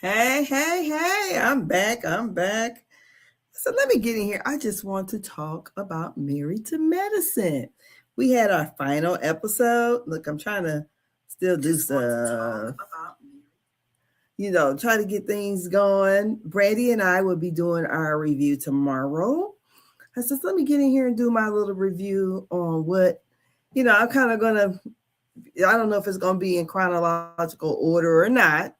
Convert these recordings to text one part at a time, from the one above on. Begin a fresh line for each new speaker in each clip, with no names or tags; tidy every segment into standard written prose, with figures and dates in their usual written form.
Hey, I'm back. So let me get in here. I just want to talk about Married to Medicine. We had our final episode. Look, I'm trying to still do stuff. Try to get things going. Brandy and I will be doing our review tomorrow. I said, let me get in here and do my little review on I'm kind of going to, I don't know if it's going to be in chronological order or not,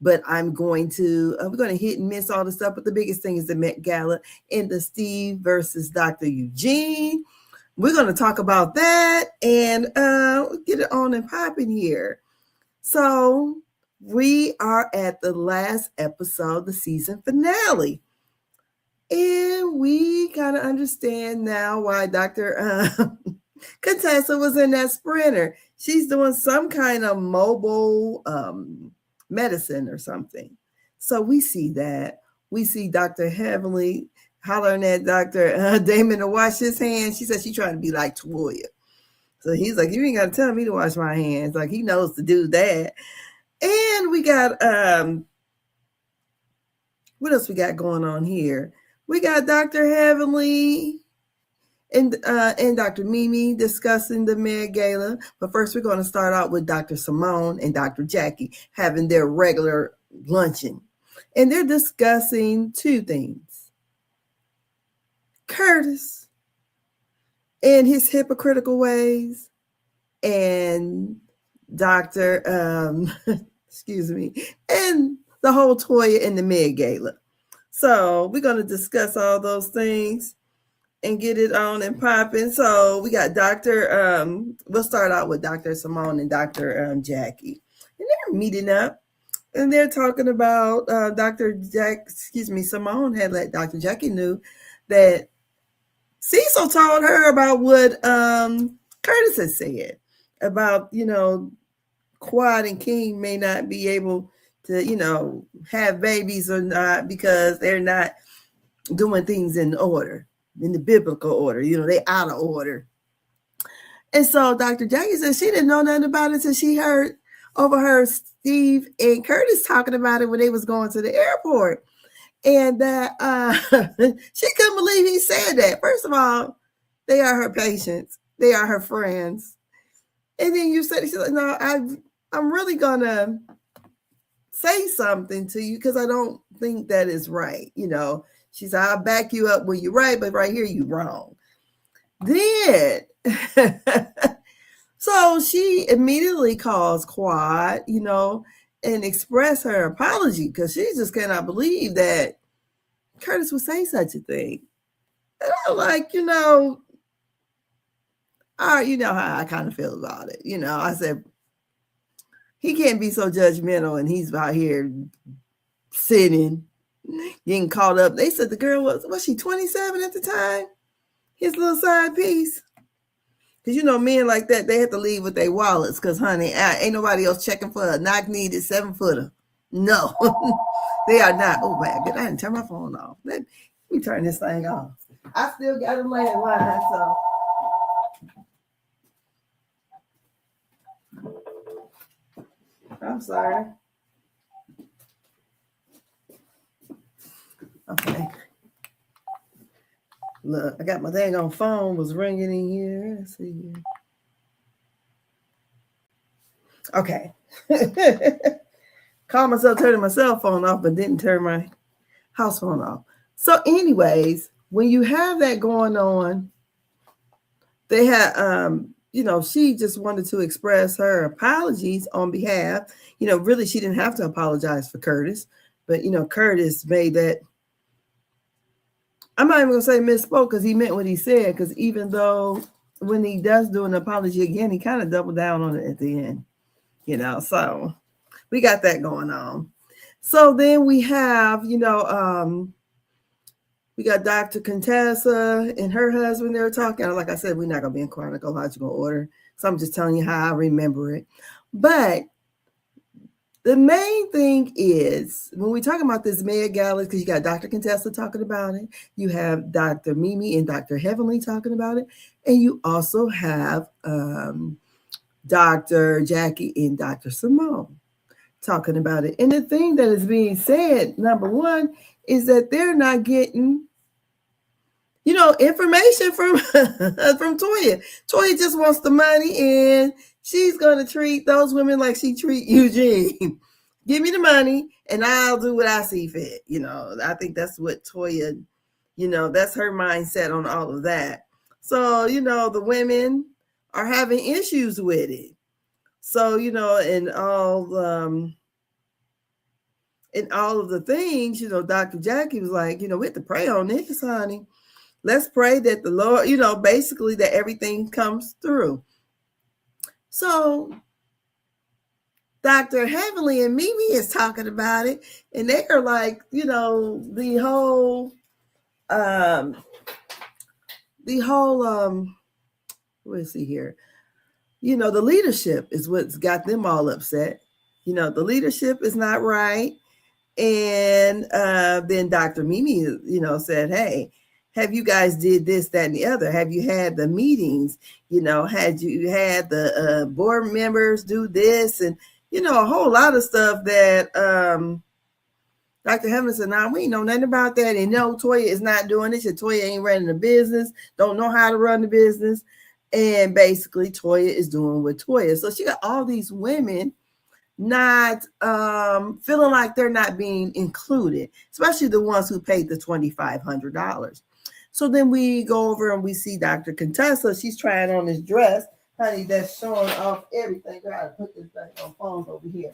but we're going to hit and miss all the stuff. But the biggest thing is the Met Gala and the Steve versus Dr. Eugene. We're going to talk about that and get it on and popping here. So we are at the last episode, the season finale. And we kind of understand now why Dr. Contessa was in that sprinter. She's doing some kind of mobile medicine or something. So we see that. We see Dr. Heavenly hollering at Dr. Damon to wash his hands. She said she's trying to be like Toya. So he's like, you ain't got to tell me to wash my hands. Like, he knows to do that. And we got, what else we got going on here? We got Dr. Heavenly and Dr. Mimi discussing the MED Gala. But first, we're going to start out with Dr. Simone and Dr. Jackie having their regular luncheon. And they're discussing two things. Curtis and his hypocritical ways, and Dr. excuse me, and the whole Toya and the MED Gala. So we're going to discuss all those things and get it on and popping. So we got we'll start out with Dr. Simone and Dr. Jackie. And they're meeting up and they're talking about Simone had let Dr. Jackie knew that Cecil told her about what Curtis had said about, Quad and King may not be able to, have babies or not because they're not doing things in order. In the biblical order, they out of order. And so Dr. Jackie said she didn't know nothing about it until she overheard Steve and Curtis talking about it when they was going to the airport. And that she couldn't believe he said that. First of all, they are her patients. They are her friends. And then she's like, no, I'm really going to say something to you because I don't think that is right. She said, I'll back you up when you're right, but right here, you're wrong. Then, so she immediately calls Quad, and express her apology because she just cannot believe that Curtis would say such a thing. And I'm like, you know how I kind of feel about it. I said, he can't be so judgmental and he's out here sitting, getting caught up. They said the girl was she 27 at the time? His little side piece. Because men like that, they have to leave with their wallets. Because, honey, ain't nobody else checking for a knock-kneed 7-footer. No, they are not. Oh, man, I didn't turn my phone off. Let me turn this thing off. I still got a landline, so. I'm sorry. Okay. Look, I got my dang on phone was ringing in here. Let's see here. Okay. Called myself turning my cell phone off, but didn't turn my house phone off. So anyways, when you have that going on, they had, she just wanted to express her apologies on behalf. Really, she didn't have to apologize for Curtis, but, Curtis made that. I'm not even going to say misspoke because he meant what he said, because even though when he does do an apology again, he kind of doubled down on it at the end, so we got that going on. So then we have, we got Dr. Contessa and her husband. They were talking. Like I said, we're not going to be in chronological order, so I'm just telling you how I remember it. But the main thing is, when we talk about this MED Gala, because you got Dr. Contessa talking about it, you have Dr. Mimi and Dr. Heavenly talking about it, and you also have Dr. Jackie and Dr. Simone. talking about it. And the thing that is being said, number one, is that they're not getting, information from from Toya. Toya just wants the money, and she's gonna treat those women like she treat Eugene. Give me the money, and I'll do what I see fit. I think that's what Toya, that's her mindset on all of that. So, the women are having issues with it. So, in all of the things, Dr. Jackie was like, we have to pray on this, honey. Let's pray that the Lord, basically that everything comes through. So Dr. Heavenly and Mimi is talking about it, and they are like, the whole let's see here. The leadership is what's got them all upset. The leadership is not right. And then Dr. Mimi, said, hey, have you guys did this, that, and the other? Have you had the meetings? Had you had the board members do this? And, a whole lot of stuff that Dr. Heaven said, nah, we ain't know nothing about that. And no, Toya is not doing this. And Toya ain't running the business, don't know how to run the business. And basically, Toya is doing what Toya. So she got all these women not feeling like they're not being included, especially the ones who paid the $2,500. So then we go over and we see Dr. Contessa. She's trying on this dress, honey, that's showing off everything. I gotta put this thing on phones over here.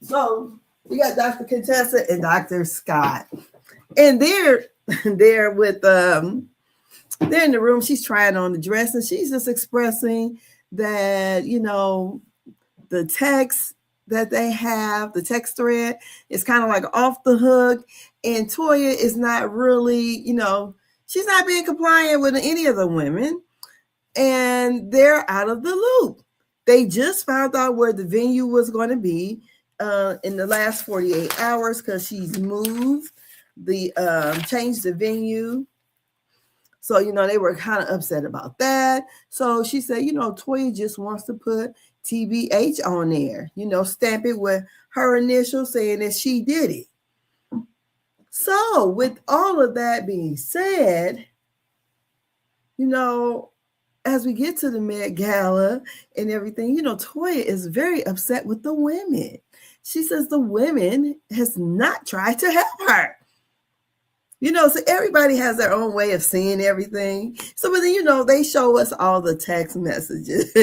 So we got Dr. Contessa and Dr. Scott, and they're with they're in the room. She's trying on the dress, and she's just expressing that the text that they have, the text thread, is kind of like off the hook, and Toya is not really, she's not being compliant with any of the women, and they're out of the loop. They just found out where the venue was going to be in the last 48 hours because she's moved changed the venue. So, they were kind of upset about that. So she said, Toya just wants to put TBH on there, stamp it with her initial saying that she did it. So with all of that being said, as we get to the MED Gala and everything, Toya is very upset with the women. She says the women has not tried to help her. So everybody has their own way of seeing everything. So, but then, they show us all the text messages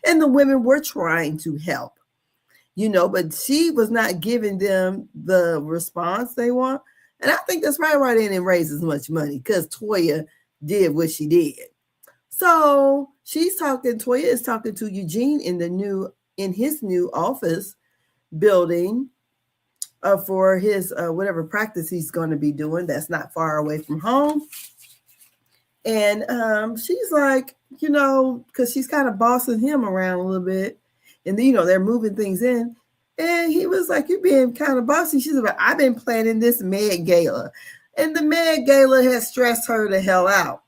and the women were trying to help, but she was not giving them the response they want. And I think that's probably why they didn't raise as much money, because Toya did what she did. So Toya is talking to Eugene in his new office building for his whatever practice he's going to be doing that's not far away from home. And she's like, because she's kind of bossing him around a little bit, and they're moving things in, and he was like, you're being kind of bossy. She's like, I've been planning this MED Gala, and the MED Gala has stressed her the hell out.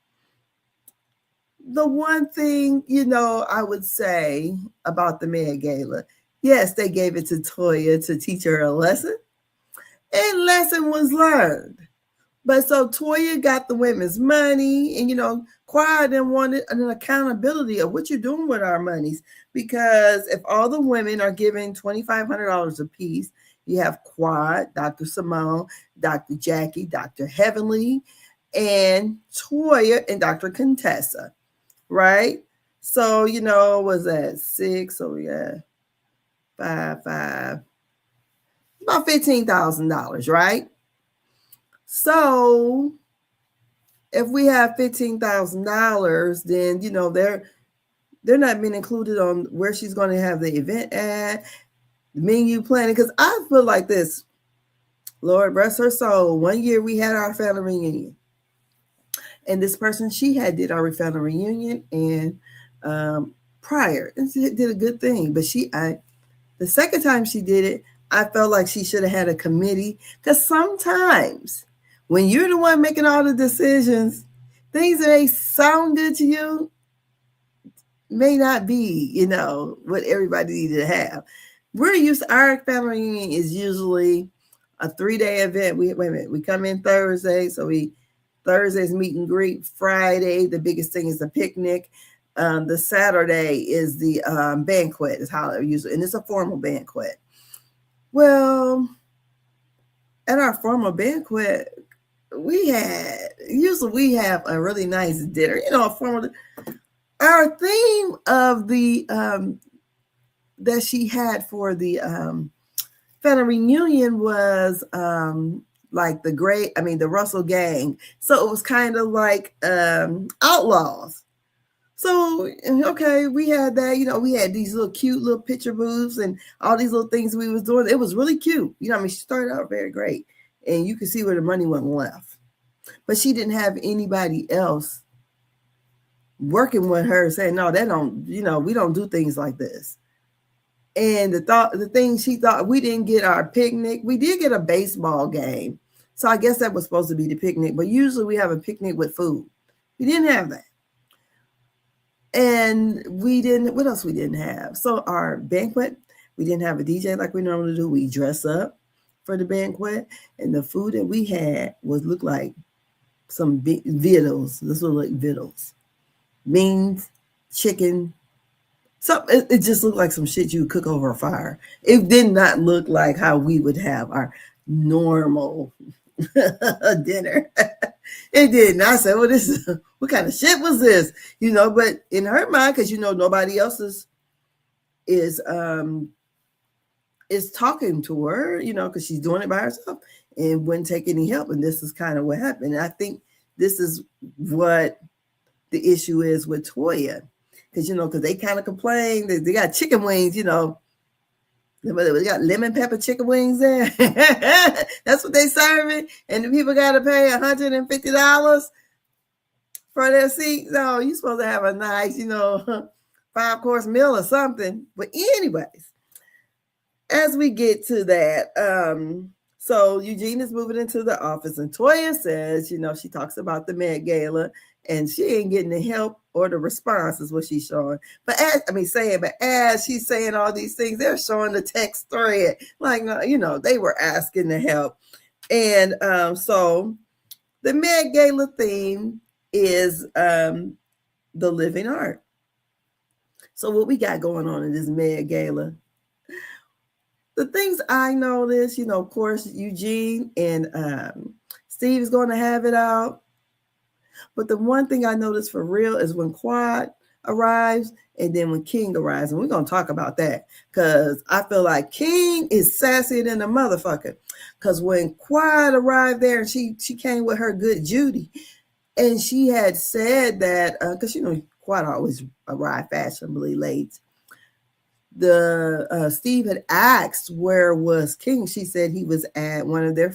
The one thing, I would say about the MED Gala, yes, they gave it to Toya to teach her a lesson, and lesson was learned. But so Toya got the women's money, and Quad then wanted an accountability of what you're doing with our monies, because if all the women are giving $2,500 a piece, you have Quad, Dr. Simone, Dr. Jackie, Dr. Heavenly, and Toya and Dr. Contessa, right? So was that 6? So we got 5, about $15,000, right? So if we have $15,000, then they're not being included on where she's going to have the event at, the menu planning. Because I feel like this, Lord rest her soul. One year we had our family reunion, and this person, she did our family reunion and prior, and she did a good thing. But the second time she did it, I felt like she should have had a committee, because sometimes when you're the one making all the decisions, things that may sound good to you, may not be, you know, what everybody needed to have. Our family reunion is usually a 3-day event. Wait a minute, we come in Thursday, so Thursday's meet and greet. Friday, the biggest thing is the picnic. The Saturday is the banquet, is how it usually, and it's a formal banquet. Well, at our formal banquet, we have a really nice dinner, you know, a formal. Our theme of the that she had for the family reunion was like the Russell gang. So it was kind of like outlaws. So, okay, we had that, you know, we had these little cute little picture booths and all these little things we was doing. It was really cute. You know, I mean, she started out very great and you could see where the money went left. But she didn't have anybody else working with her saying, no, they don't, you know, we don't do things like this. And the thing she thought, we didn't get our picnic. We did get a baseball game. So I guess that was supposed to be the picnic, but usually we have a picnic with food. We didn't have that. And what else we didn't have? So our banquet, we didn't have a DJ like we normally do. We dress up for the banquet. And the food that we had looked like some big vittles. This looked like vittles. Beans, chicken. So it just looked like some shit you would cook over a fire. It did not look like how we would have our normal dinner. It did not. I said, well, what kind of shit was this? You know, but in her mind, because, you know, nobody else is talking to her, you know, because she's doing it by herself and wouldn't take any help. And this is kind of what happened. And I think this is what the issue is with Toya. Because, you know, because they kind of complain. They got chicken wings, you know. We got lemon pepper chicken wings there. That's what they serving. And the people got to pay $150 for their seat. No, you're supposed to have a nice, you know, 5-course meal or something. But anyways, as we get to that, so Eugene is moving into the office and Toya says, you know, she talks about the MED Gala and she ain't getting the help or the response is what she's showing. But as she's saying all these things, they're showing the text thread. Like, you know, they were asking to help. And so the MED Gala theme is the living art. So what we got going on in this MED Gala? The things I noticed, you know, of course, Eugene and Steve is going to have it out. But the one thing I noticed for real is when Quad arrives and then when King arrives. And we're going to talk about that because I feel like King is sassier than a motherfucker. Because when Quad arrived there and she came with her good Judy and she had said that, because, you know, Quad always arrived fashionably late. Steve had asked where was King. She said he was at one of their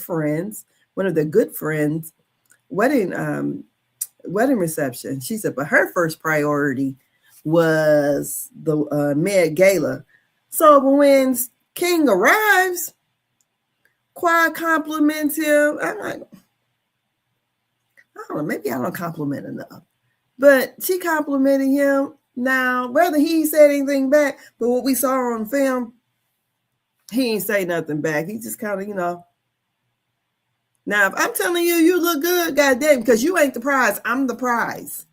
good friends' wedding reception. She said, but her first priority was the MED Gala. So when King arrives, Quad compliments him. I'm like, I don't know, maybe I don't compliment enough. But she complimented him. Now, whether he said anything back, but what we saw on film, he ain't say nothing back. He just kind of, you know. Now, if I'm telling you, you look good, goddamn, because you ain't the prize. I'm the prize.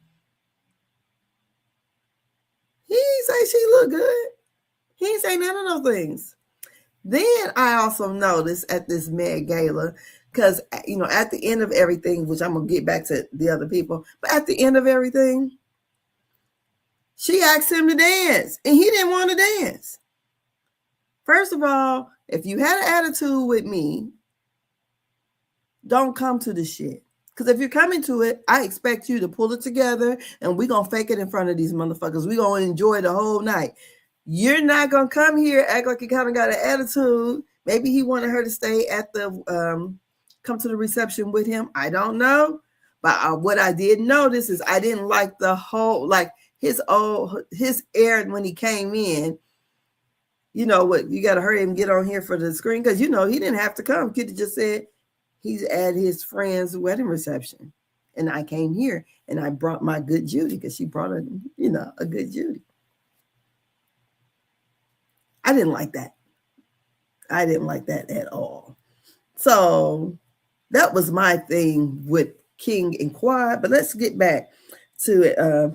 He ain't say she look good. He ain't say none of those things. Then I also noticed at this MED Gala, because, you know, at the end of everything, which I'm going to get back to the other people, but at the end of everything, she asked him to dance, and he didn't want to dance. First of all, if you had an attitude with me, don't come to the shit. Because if you're coming to it, I expect you to pull it together, and we're going to fake it in front of these motherfuckers. We're going to enjoy the whole night. You're not going to come here, act like you kind of got an attitude. Maybe he wanted her to stay at come to the reception with him. I don't know. But what I did notice is I didn't like the whole, like, his air when he came in, you know what, you got to hurry and get on here for the screen because, you know, he didn't have to come. Kitty just said he's at his friend's wedding reception. And I came here and I brought my good Judy because she brought a good Judy. I didn't like that. I didn't like that at all. So that was my thing with King and Quad. But let's get back to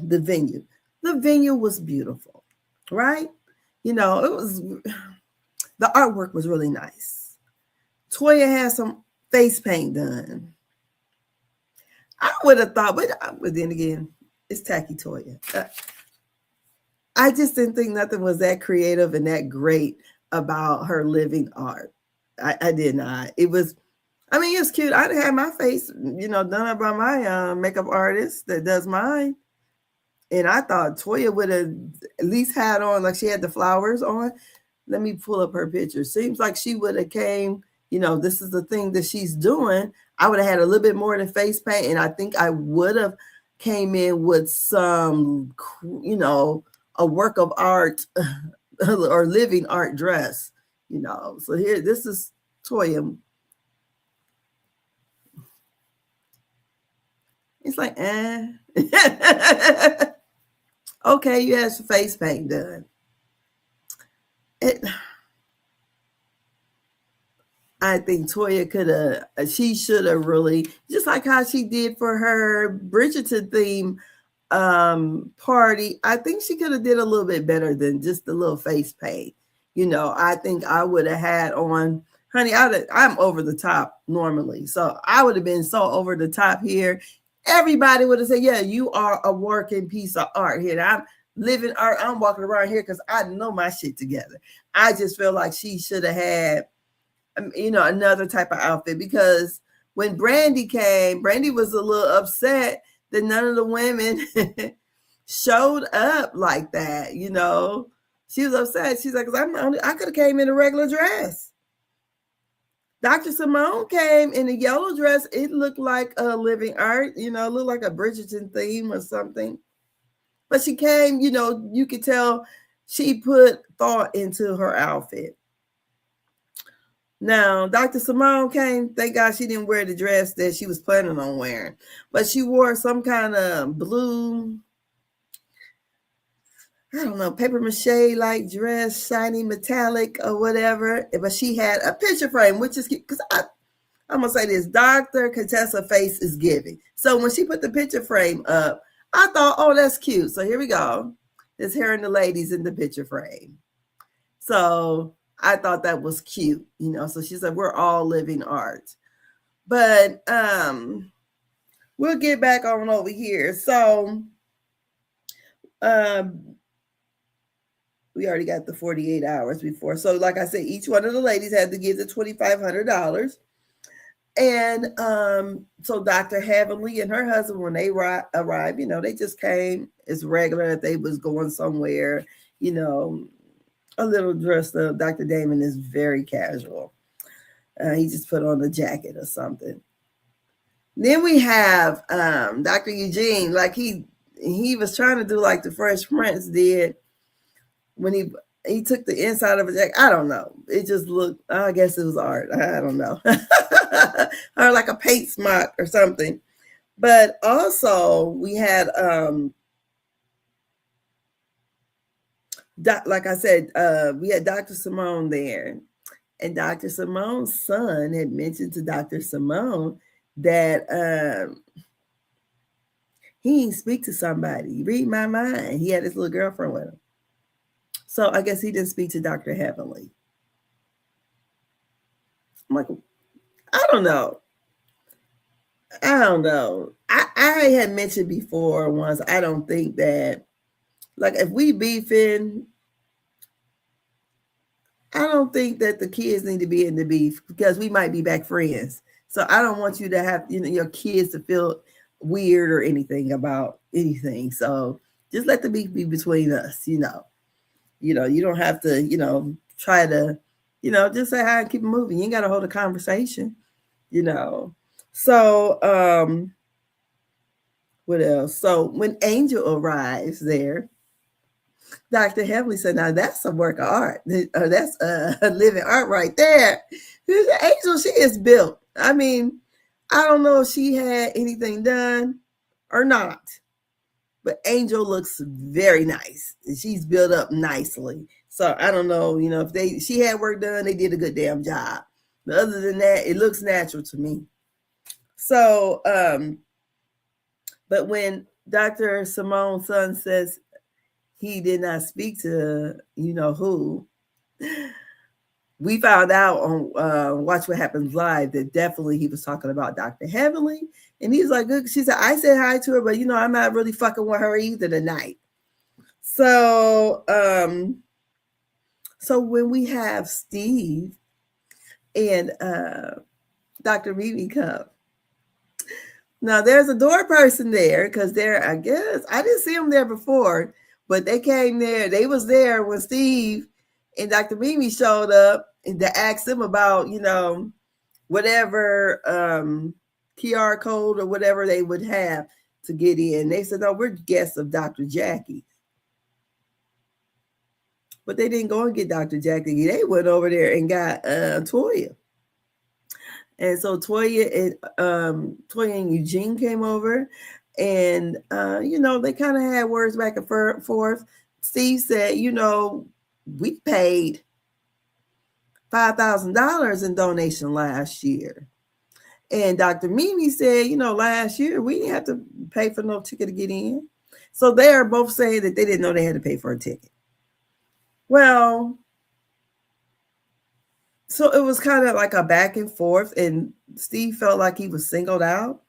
the venue. The venue was beautiful, right? You know, it was, the artwork was really nice. Toya had some face paint done. I would have thought, but then again, it's tacky Toya. I just didn't think nothing was that creative and that great about her living art. I did not. It was, I mean, it's cute. I'd have my face, you know, done up by my makeup artist that does mine. And I thought Toya would have at least had on, like she had the flowers on. Let me pull up her picture. Seems like she would have came, you know, this is the thing that she's doing. I would have had a little bit more than face paint. And I think I would have came in with some, you know, a work of art or living art dress, you know. So here, this is Toya. It's like, okay, you had some face paint done. I think Toya could have, she should have really, just like how she did for her Bridgerton theme party. I think she could have did a little bit better than just the little face paint. You know, I think I would have had on, honey, I'm over the top normally. So I would have been so over the top here. Everybody would have said, yeah, you are a working piece of art here. I'm living art. I'm walking around here because I know my shit together. I just feel like she should have had, you know, another type of outfit, because when Brandy came, Brandy was a little upset that none of the women showed up like that. You know, she was upset. She's like, I could have came in a regular dress. Dr. Simone came in a yellow dress. It looked like a living art, you know, it looked like a Bridgerton theme or something. But she came, you know, you could tell she put thought into her outfit. Now, Dr. Simone came, thank God she didn't wear the dress that she was planning on wearing, but she wore some kind of blue, I don't know, paper mache like dress, shiny metallic or whatever. But she had a picture frame, which is cute, because I'm gonna say this, Dr. Contessa face is giving. So when she put the picture frame up, I thought, oh, that's cute. So here we go. There's her and the ladies in the picture frame. So I thought that was cute, you know. So she said, we're all living art. But we'll get back on over here. So we already got the 48 hours before. So like I said, each one of the ladies had to give the $2,500. And so Dr. Heavenly and her husband, when they arrived, you know, they just came as regular. They was going somewhere, you know, a little dressed up. Dr. Damon is very casual. He just put on a jacket or something. Then we have Dr. Eugene, like he was trying to do like the Fresh Prince did when he took the inside of a jacket. I don't know. It just looked, I guess it was art. I don't know. Or like a paint smock or something. But also we had, like I said, we had Dr. Simone there. And Dr. Simone's son had mentioned to Dr. Simone that he didn't speak to somebody. Read my mind. He had his little girlfriend with him. So I guess he didn't speak to Dr. Heavenly. I'm like, I don't know. I had mentioned before once, I don't think that, like, if we beefing, I don't think that the kids need to be in the beef, because we might be back friends. So I don't want you to have, you know, your kids to feel weird or anything about anything. So just let the beef be between us, you know. You know, you don't have to, you know, try to, you know, just say hi and keep it moving. You ain't got to hold a conversation, you know. So what else? So when Angel arrives there, Dr. Heavenly said, now that's a work of art. That's a living art right there. Angel, she is built. I mean, I don't know if she had anything done or not, but Angel looks very nice. She's built up nicely. So I don't know, if she had work done, they did a good damn job. But other than that, it looks natural to me. So, but when Dr. Simone's son says he did not speak to who, we found out on Watch What Happens Live that definitely he was talking about Dr. Heavenly. And he's like, good. She said, I said hi to her, but I'm not really fucking with her either tonight. So, so when we have Steve and Dr. Mimi come, now there's a door person there because I guess I didn't see them there before, but they came there. They was there when Steve and Dr. Mimi showed up and to ask them about, whatever QR code or whatever they would have to get in. They said, no, we're guests of Dr. Jackie. But they didn't go and get Dr. Jackie. They went over there and got Toya. And so Toya and Eugene came over, and they kind of had words back and forth. Steve said, we paid $5,000 in donation last year. And Dr. Mimi said, last year we didn't have to pay for no ticket to get in. So they are both saying that they didn't know they had to pay for a ticket. Well, so it was kind of like a back and forth, and Steve felt like he was singled out,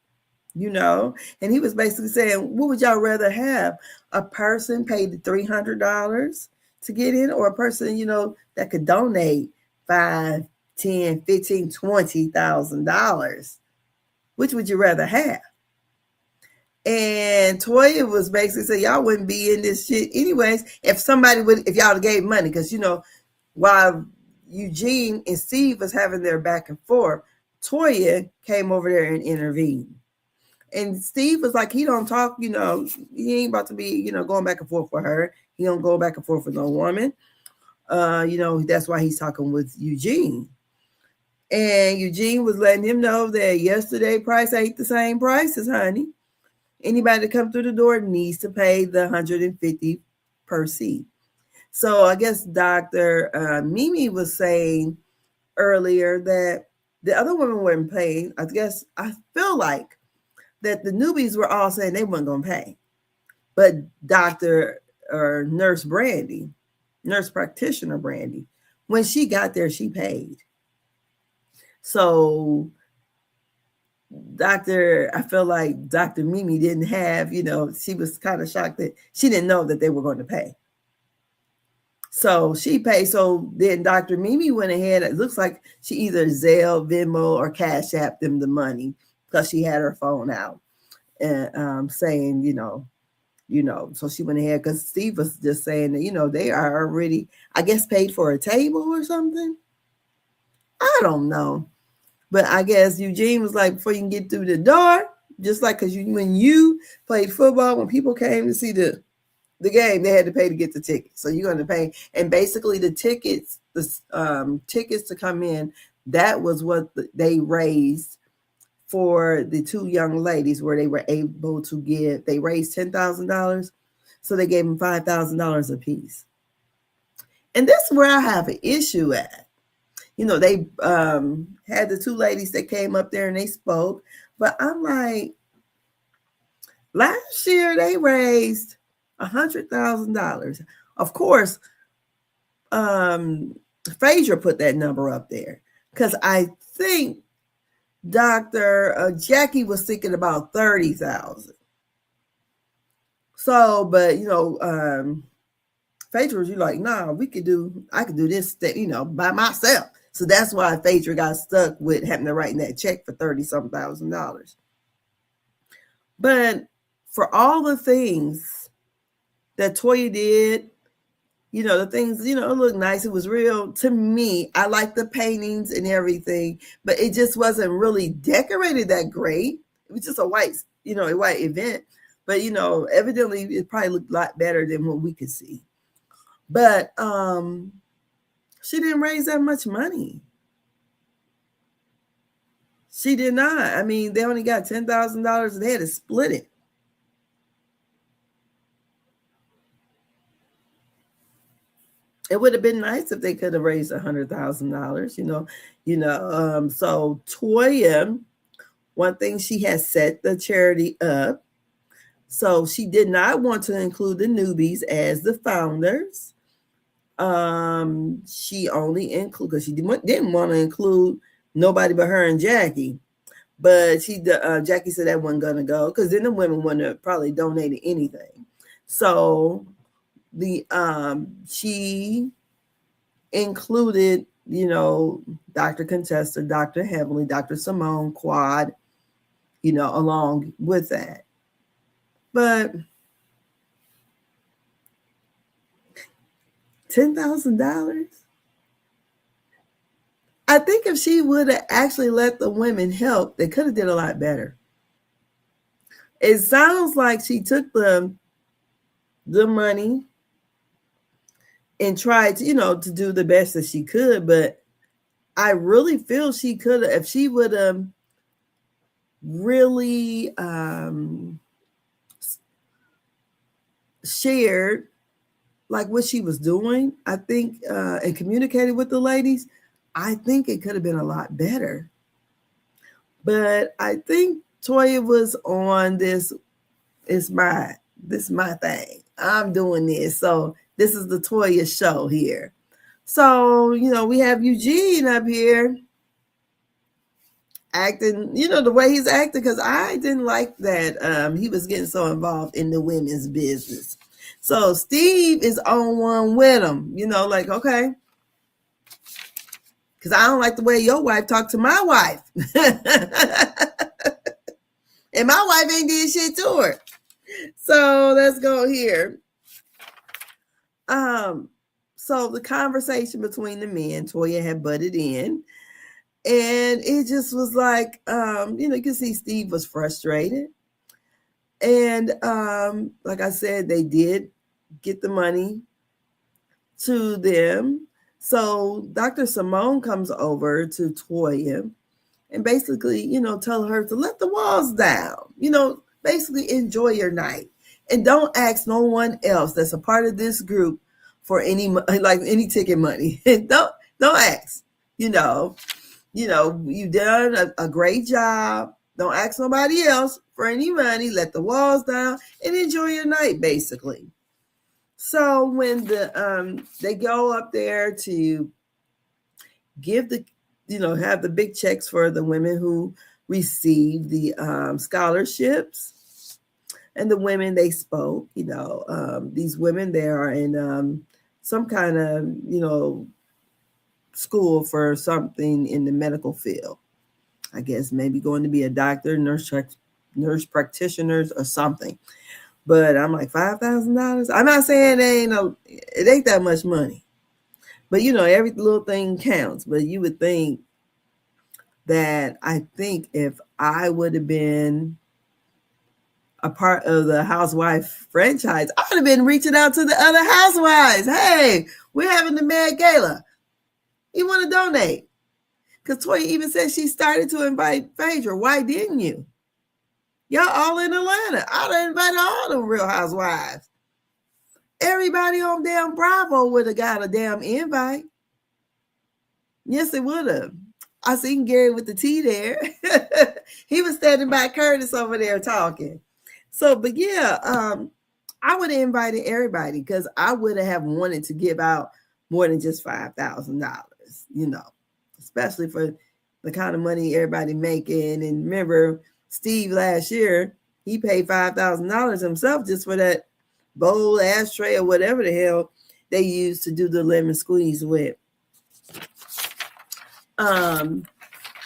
and he was basically saying, what would y'all rather have? A person paid $300 to get in, or a person, that could donate $5,000, $10,000, $15,000, $20,000? Which would you rather have? And Toya was basically saying, y'all wouldn't be in this shit anyways if y'all gave money, because while Eugene and Steve was having their back and forth, Toya came over there and intervened. And Steve was like, he don't talk, he ain't about to be, going back and forth with her. He don't go back and forth with no woman. That's why he's talking with Eugene. And Eugene was letting him know that yesterday price ain't the same prices, honey. Anybody that come through the door needs to pay the $150 per seat. So I guess Dr. Mimi was saying earlier that the other women weren't paying. I feel like that the newbies were all saying they weren't going to pay. But Nurse practitioner Brandy, when she got there, she paid. So I feel like Dr. Mimi didn't have, she was kind of shocked that she didn't know that they were going to pay. So she paid. So then Dr. Mimi went ahead. It looks like she either Zelle, Venmo, or Cash Apped them the money because she had her phone out and saying, so she went ahead because Steve was just saying that, they are already, I guess, paid for a table or something. I don't know. But I guess Eugene was like, before you can get through the door, just like because when you played football, when people came to see the game, they had to pay to get the ticket. So you're going to pay. And basically the tickets, tickets to come in, that was what they raised for the two young ladies, where they were able to they raised $10,000. So they gave them $5,000 a piece. And this is where I have an issue at. They had the two ladies that came up there and they spoke, but I'm like, last year they raised $100,000. Of course, Phaedra put that number up there because I think Dr. Jackie was thinking about 30,000. So, but Phaedra was like, nah, I could do this, by myself. So that's why Phaedra got stuck with having to write that check for $30,000. But for all the things that Toya did, the things, it looked nice. It was real to me. I like the paintings and everything, but it just wasn't really decorated that great. It was just a white event. But, evidently it probably looked a lot better than what we could see. But she didn't raise that much money. She did not. I mean, they only got $10,000 and they had to split it. it would have been nice if they could have raised $100,000, so Toya, one thing, she has set the charity up. So she did not want to include the newbies as the founders. She only included, because she didn't want to include nobody but her and Jackie. But Jackie said that wasn't gonna go, because then the women wouldn't have probably donated anything. So she included, Dr. Contessa, Dr. Heavenly, Dr. Simone, Quad, along with that. But $10,000. I think if she would have actually let the women help, they could have did a lot better. It sounds like she took the money and tried to, to do the best that she could, but I really feel she could have, if she would have really shared like what she was doing, I think, and communicated with the ladies, I think it could have been a lot better. But I think Toya was on this, this is my thing. I'm doing this. So this is the Toya show here. So, we have Eugene up here acting, the way he's acting, because I didn't like that he was getting so involved in the women's business. So Steve is on one with him, like, okay, because I don't like the way your wife talked to my wife. And my wife ain't did shit to her. So let's go here. So the conversation between the men, Toya had butted in, and it just was like, you can see Steve was frustrated. And like I said, they did get the money to them. So Dr. Simone comes over to Toya and basically, tell her to let the walls down, basically enjoy your night. And don't ask no one else that's a part of this group for any ticket money. don't ask. You've done a great job. Don't ask nobody else for any money. Let the walls down and enjoy your night, basically. So when they go up there to give have the big checks for the women who received the scholarships, and the women they spoke, these women, they are in some kind of, school for something in the medical field. I guess maybe going to be a doctor, nurse practitioners or something. But I'm like, $5,000. I'm not saying it ain't that much money, but every little thing counts. But you would think that, I think if I would have been a part of the housewife franchise, I would have been reaching out to the other housewives. Hey, we're having the MED Gala. You want to donate? Because Toya even said she started to invite Phaedra. Why didn't you? Y'all all in Atlanta. I'd have invited all the Real Housewives. Everybody on damn Bravo would have got a damn invite. Yes, it would have. I seen Gary with the tea there. He was standing by Curtis over there talking. So, but yeah, I would have invited everybody, because I would have wanted to give out more than just $5,000, especially for the kind of money everybody making. And remember, Steve last year, he paid $5,000 himself just for that bowl, ashtray, or whatever the hell they used to do the lemon squeeze with.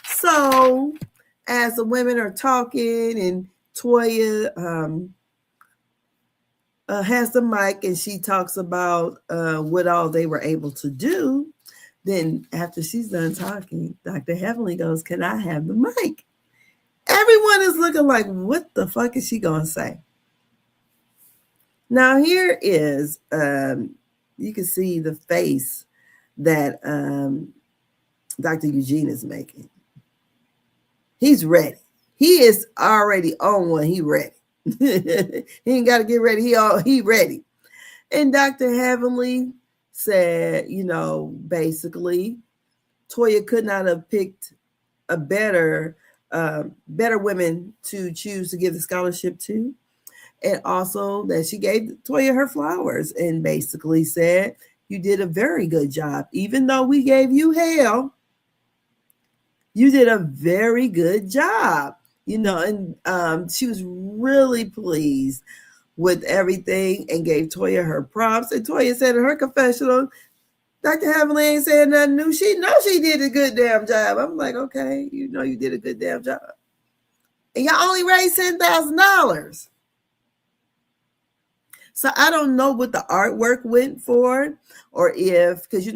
So as the women are talking and Toya has the mic and she talks about what all they were able to do, then after she's done talking, Dr. Heavenly goes, "Can I have the mic?" Everyone is looking like, what the fuck is she going to say? Now here is, you can see the face that Dr. Eugene is making. He's ready. He is already on one. He ready. He ain't got to get ready. He ready. And Dr. Heavenly, said, basically, Toya could not have picked a better women to choose to give the scholarship to. And also that she gave Toya her flowers and basically said, you did a very good job. Even though we gave you hell, you did a very good job. And she was really pleased with everything and gave Toya her props. And Toya said in her confessional, Dr. Heavenly ain't saying nothing new. She knows she did a good damn job. I'm like, okay, you did a good damn job. And y'all only raised $10,000. So I don't know what the artwork went for, or if, because,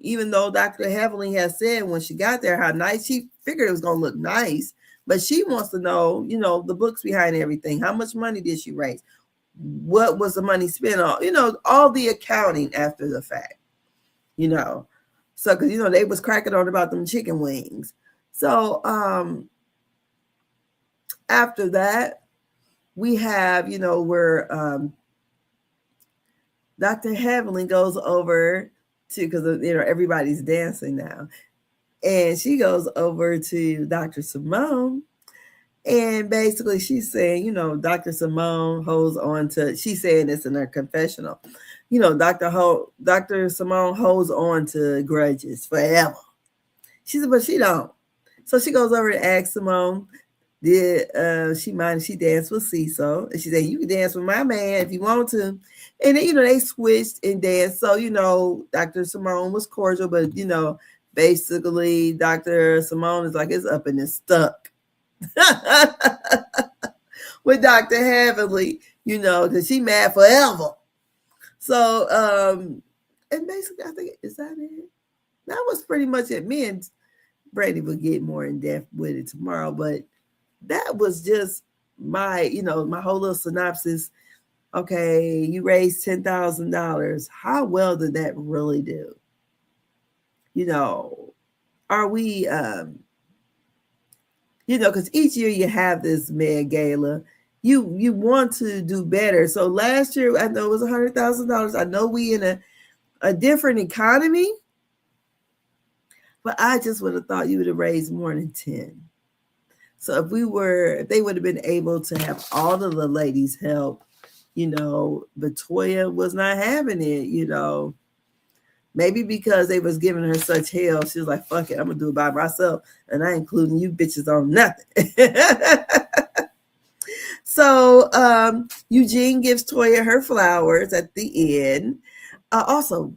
even though Dr. Heavenly has said when she got there how nice, she figured it was going to look nice, but she wants to know, the books behind everything. How much money did she raise? What was the money spent on? All the accounting after the fact, So, because, they was cracking on about them chicken wings. So, after that, we have, where Dr. Heavenly goes over to, because everybody's dancing now, and she goes over to Dr. Simone, and basically she's saying, Dr. Simone holds on to. She's saying this in her confessional. Dr. Simone holds on to grudges forever. She said, but she don't. So she goes over to ask Simone, did she mind if she danced with Cecil? And she said, you can dance with my man if you want to. And then, they switched and danced. So, Dr. Simone was cordial, but, basically Dr. Simone is like, it's up and it's stuck with Dr. Heavenly, because she mad forever. So, and basically, I think, is that it? That was pretty much it. Me and Brady will get more in depth with it tomorrow, but that was just my, my whole little synopsis. Okay, you raised $10,000. How well did that really do? Are we, because each year you have this MED Gala. You want to do better. So last year, I know it was $100,000. I know we in a different economy, but I just would have thought you would have raised more than 10. So if they would have been able to have all of the ladies help, but Toya was not having it, maybe because they was giving her such hell. She was like, fuck it, I'm going to do it by myself. And I ain't including you bitches on nothing. So Eugene gives Toya her flowers at the end. Also,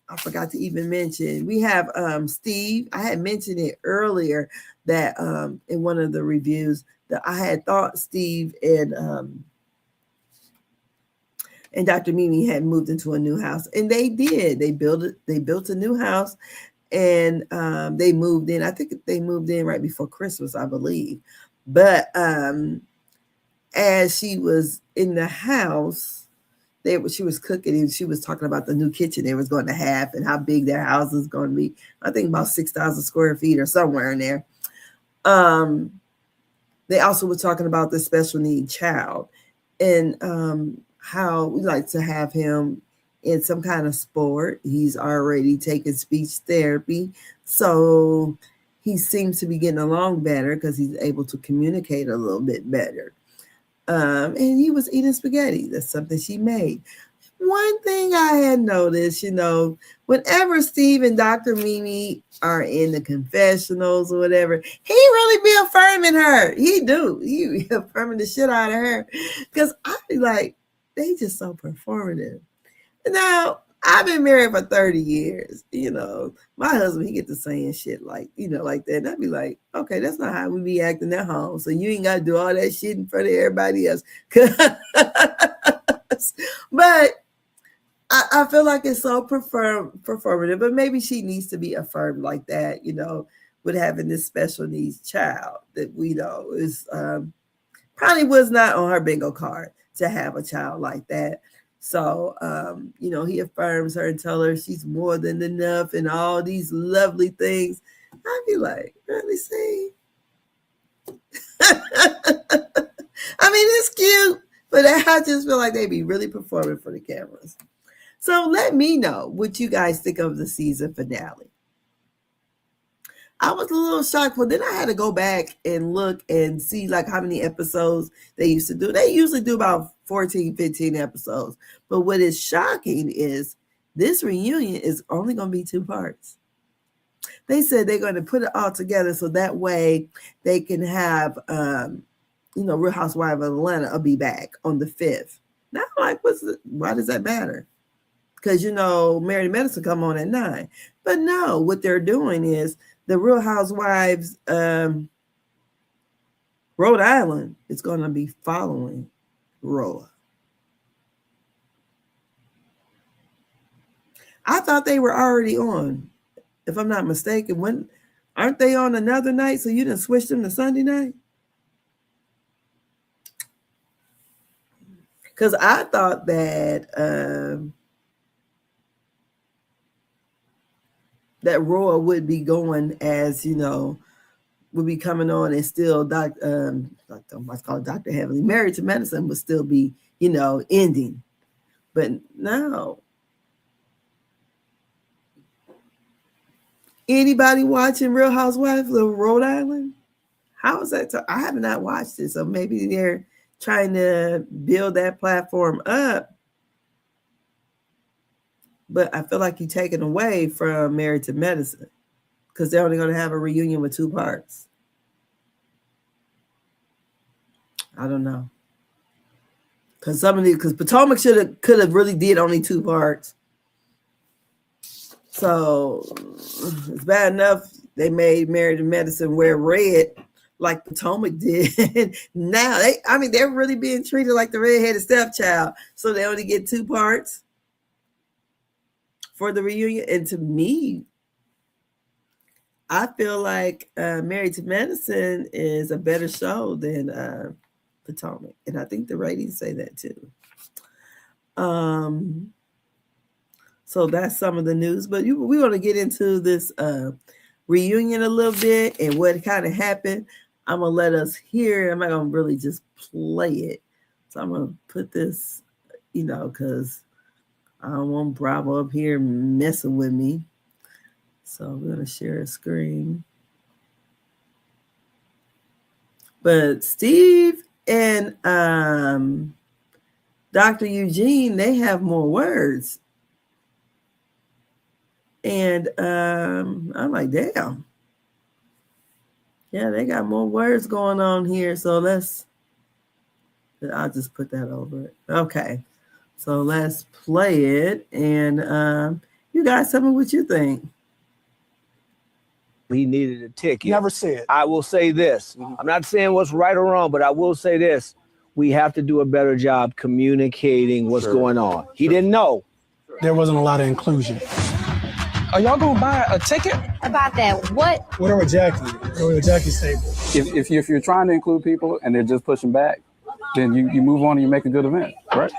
I forgot to even mention, we have Steve. I had mentioned it earlier that in one of the reviews that I had thought Steve and Dr. Mimi had moved into a new house, and they did. They built a new house, and they moved in. I think they moved in right before Christmas, I believe. But as she was in the house, she was cooking, and she was talking about the new kitchen they was going to have and how big their house is going to be. I think about 6,000 square feet or somewhere in there. They also were talking about the special need child and how we like to have him in some kind of sport. He's already taken speech therapy, so he seems to be getting along better because he's able to communicate a little bit better. And he was eating spaghetti. That's something she made. One thing I had noticed, whenever Steve and Dr. Mimi are in the confessionals or whatever, he really be affirming her. He do. He be affirming the shit out of her. Because I be like, they just so performative. Now, I've been married for 30 years. My husband, he get to saying shit like, like that. And I'd be like, okay, that's not how we be acting at home. So you ain't got to do all that shit in front of everybody else. But I feel like it's so performative, but maybe she needs to be affirmed like that, with having this special needs child that we know is probably was not on her bingo card to have a child like that. So, he affirms her and tells her she's more than enough and all these lovely things. I'd be like, really, see? I mean, it's cute, but I just feel like they be really performing for the cameras. So let me know what you guys think of the season finale. I was a little shocked, but then I had to go back and look and see like how many episodes they used to do. They usually do about 14, 15 episodes. But what is shocking is this reunion is only going to be 2 parts. They said they're going to put it all together so that way they can have, Real Housewives of Atlanta will be back on the 5th. Now I'm like, why does that matter? Because, Married to Medicine come on at 9. But no, what they're doing is the Real Housewives Rhode Island is going to be following Roa. I thought they were already on, if I'm not mistaken. Aren't they on another night? So you didn't switch them to Sunday night? Because I thought that that Roa would be going as, would be coming on and still Dr. Heavenly, Married to Medicine would still be, ending. But no. Anybody watching Real Housewives of Rhode Island? How is that? I have not watched it. So maybe they're trying to build that platform up. But I feel like you're taking away from Married to Medicine because they're only going to have a reunion with 2 parts. I don't know. Because Potomac could have really did only 2 parts. So it's bad enough they made Married to Medicine wear red like Potomac did. Now they're really being treated like the redheaded stepchild. So they only get 2 parts for the reunion. And to me, I feel like Married to Medicine is a better show than Potomac. And I think the ratings say that too. So that's some of the news. But we want to get into this reunion a little bit and what kind of happened. I'm going to let us hear it. I'm not going to really just play it. So I'm going to put this, because I don't want Bravo up here messing with me. So we're going to share a screen. But Steve and Dr. Eugene, they have more words. And I'm like, damn. Yeah, they got more words going on here. So I'll just put that over it. Okay. So let's play it. And you guys tell me what you think.
He needed a ticket.
Never said.
I will say this. I'm not saying what's right or wrong, but I will say this. We have to do a better job communicating what's going on. He didn't know.
There wasn't a lot of inclusion. Are y'all gonna buy a ticket?
About that what?
Whatever Jackie's table.
If you're trying to include people and they're just pushing back, then you move on and you make a good event, right?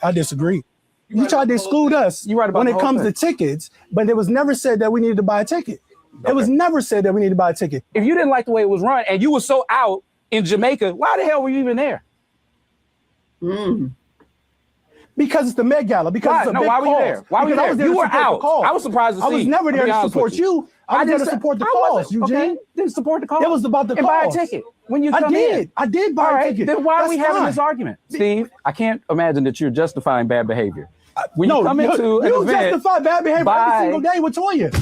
I disagree. You tried to exclude us when it comes to tickets, but it was never said that we needed to buy a ticket. It was never said that we needed to buy a ticket.
If you didn't like the way it was run and you were so out in Jamaica, why the hell were you even there?
Because it's the MED Gala. Because it's a big
why were you there? Why were you there? You were out. I was surprised to see.
I was never there to support you. I was there to support the cause, Eugene.
Okay. Didn't support the cause.
It was about the cause.
And buy a ticket when you come in.
I did buy a ticket.
Then why are we having this argument? Steve, I can't imagine that you're justifying bad behavior. When you come into an event,
you justify bad behavior every single day with Toya.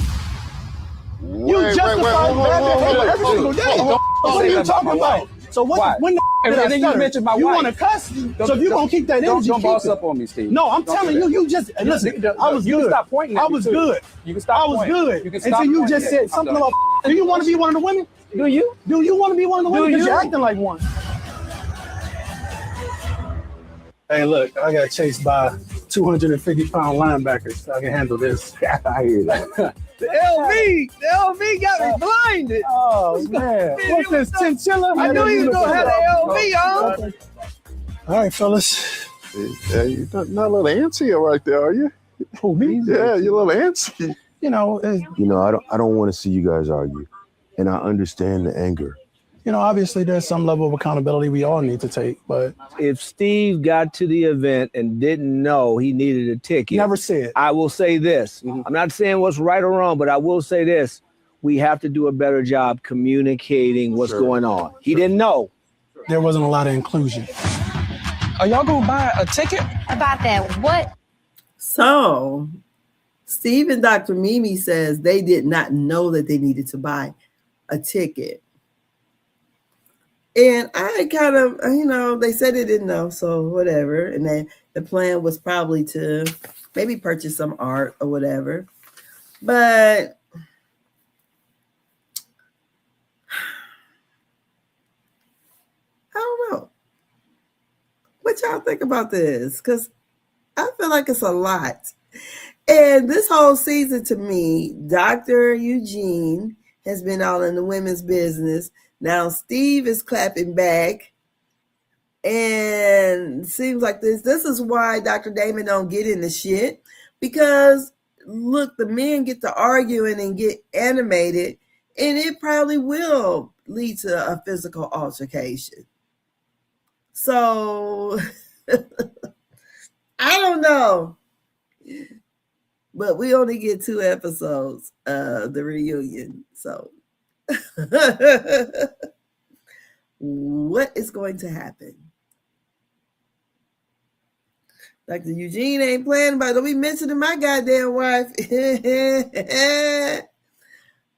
You justify bad behavior every single day. What are you talking about? So when
and then you mentioned my wife.
You want to cuss? So if you're going to keep that energy,
don't boss up on me, Steve.
No, I'm telling you, you just, listen, I was good.
You can stop pointing at me,
I was good.
You can stop
pointing. I was good.
You can stop
until you just said something about, do you want to be one of the women?
Do you?
Do you want to be one of the women? Because you're acting like one. Hey, look, I got chased by 250-pound linebackers. So I can handle this.
I hear that.
The LV got me blinded.
Oh, man. What's this, chinchilla?
I knew he was going to have the LV on.
All right, fellas.
Yeah, you're not a little antsy right there, are you?
Who, me?
Yeah, you're a little antsy.
You know,
I don't want to see you guys argue. And I understand the anger.
Obviously there's some level of accountability we all need to take, but
if Steve got to the event and didn't know he needed a ticket,
never said.
I will say this. I'm not saying what's right or wrong, but I will say this. We have to do a better job communicating what's going on. He didn't know.
There wasn't a lot of inclusion.
Are y'all gonna buy a ticket?
About that, what?
So Steve and Dr. Mimi says they did not know that they needed to buy a ticket. And I kind of, they said they didn't know, so whatever. And then the plan was probably to maybe purchase some art or whatever. But I don't know. What y'all think about this? Because I feel like it's a lot. And this whole season to me, Dr. Eugene has been all in the women's business. Now Steve is clapping back. And it seems like this is why Dr. Damon don't get in the shit. Because look, the men get to arguing and get animated, and it probably will lead to a physical altercation. So I don't know. But we only get 2 episodes of the reunion. So what is going to happen? Dr. Eugene ain't playing about it. Don't be mentioning my goddamn wife.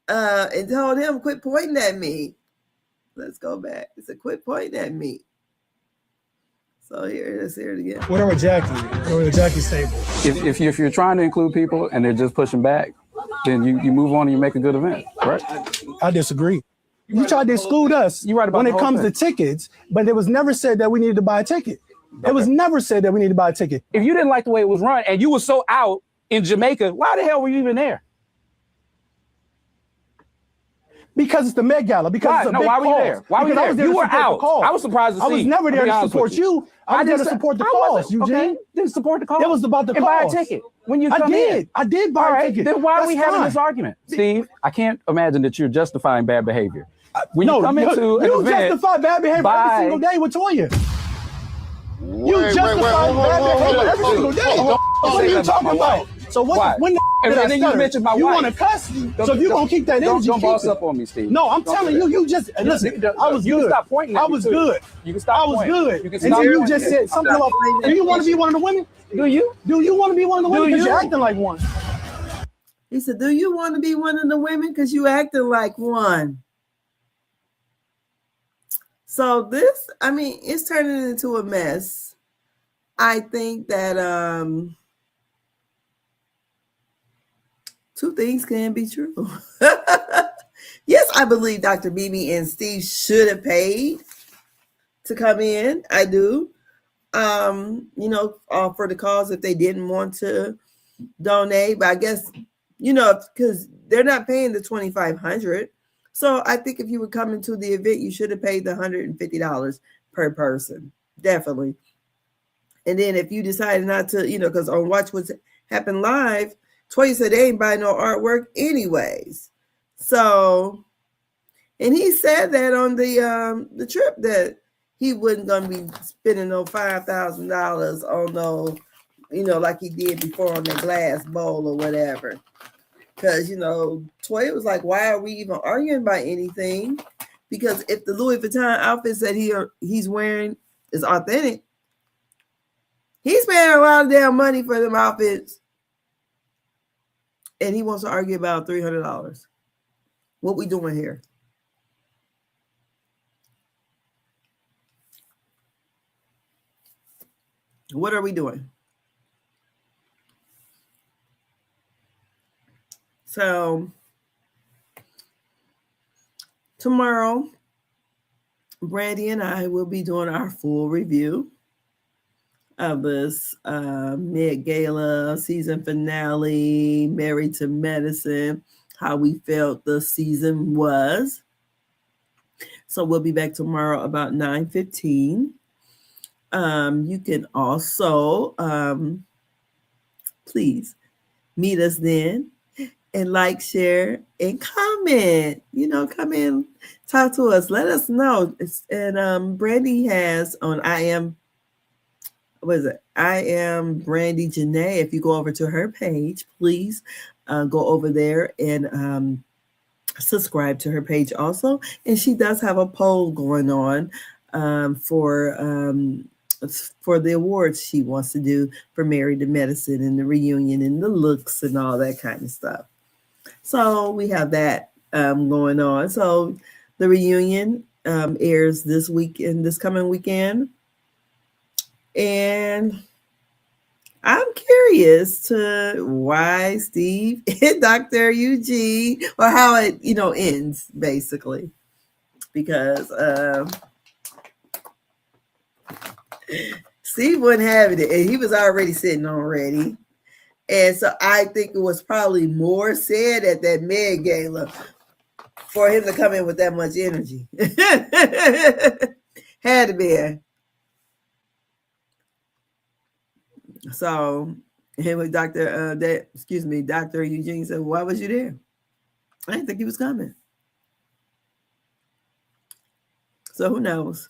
And told him, quit pointing at me. Let's go back. He said, quit pointing at me. So let's hear it again.
Whatever Jackie, Jackie's table.
If you're trying to include people and they're just pushing back, then you move on and you make a good event, right?
I disagree. You tried to exclude us
You're right about
when
the
it
whole
comes
thing.
to tickets, but it was never said that we needed to buy a ticket. It was never said that we needed to buy a ticket.
If you didn't like the way it was run and you were so out in Jamaica, why the hell were you even there?
Because it's the MED Gala. Because it's a big
why were you
cause.
there? Why were you
Because I
there?
was there
You
to
were
support the
out.
cause.
I was surprised to see.
I was never there to
honest
support
with
you. I was there to support the cause, Eugene.
Okay. Didn't support the cause.
It was about the
and
cause.
buy a ticket when you come
I did.
in.
I did buy
All
a
right.
ticket.
Then why are we
That's
having
fine.
this argument, Steve? I can't imagine that you're justifying bad behavior. When
No,
you come into an
you
event,
justify bad behavior every single day with Toya. You justify bad behavior every single day. What are you talking about? So
Why?
when
And then you mentioned my
you
wife.
want to cuss? So if you're gonna keep that energy,
don't boss
keep it.
up on me, Steve.
No, I'm
Don't
telling
do
you,
that.
you just listen. I was
You
good.
can stop pointing at
I
me,
was
too.
good.
You can stop
I was
pointing.
good.
You can
And
stop
then you
pointing.
just said something about, do you want to be one of the women?
Do you?
Do you want to be one of the women? Because you're acting like one.
He said, do you want to be one of the women? Because you acting like one. So this, it's turning into a mess. I think that 2 things can be true. Yes, I believe Dr. Mimi and Steve should have paid to come in. I do. For the cause if they didn't want to donate. But I guess, because they're not paying the $2,500. So I think if you were coming to the event, you should have paid the $150 per person. Definitely. And then if you decided not to, because on Watch What's Happened Live, Toya said they ain't buying no artwork anyways. So, and he said that on the trip that he wasn't going to be spending no $5,000 on no, like he did before on the glass bowl or whatever. Because, Toya was like, why are we even arguing about anything? Because if the Louis Vuitton outfits that he's wearing is authentic, he's paying a lot of damn money for them outfits. And he wants to argue about $300. What we doing here? What are we doing? So tomorrow, Brandy and I will be doing our full review of this MED Gala season finale, Married to Medicine, how we felt the season was. So we'll be back tomorrow about 9:15. You can also please meet us then and like, share, and comment. Come in, talk to us, let us know. And Brandy has on I am Brandy Janae. If you go over to her page, please go over there and subscribe to her page also. And she does have a poll going on for the awards she wants to do for Married to Medicine and the reunion and the looks and all that kind of stuff. So we have that going on. So the reunion airs this coming weekend. And I'm curious to why Steve and Dr. Eugene, or how it, ends, basically. Because Steve wasn't having it, and he was already sitting already. And so I think it was probably more said at that MED Gala for him to come in with that much energy. Had to be. So him with Dr. Eugene said, "Why was you there?" I didn't think he was coming. So who knows?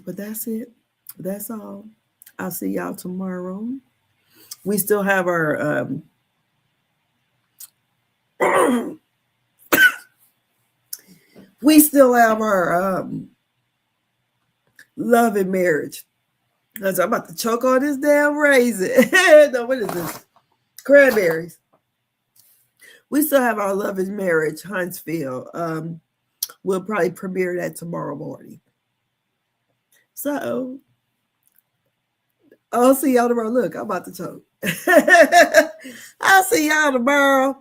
But that's it. That's all. I'll see y'all tomorrow. We still have our love and marriage. I'm about to choke on this damn raisin. No, what is this? Cranberries. We still have our love and marriage, Huntsville. We'll probably premiere that tomorrow morning. So I'll see y'all tomorrow. Look, I'm about to choke. I'll see y'all tomorrow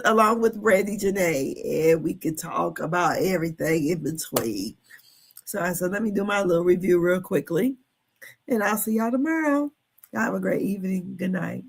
along with Brandy Janae, and we can talk about everything in between. So I said, let me do my little review real quickly, and I'll see y'all tomorrow. Y'all have a great evening. Good night.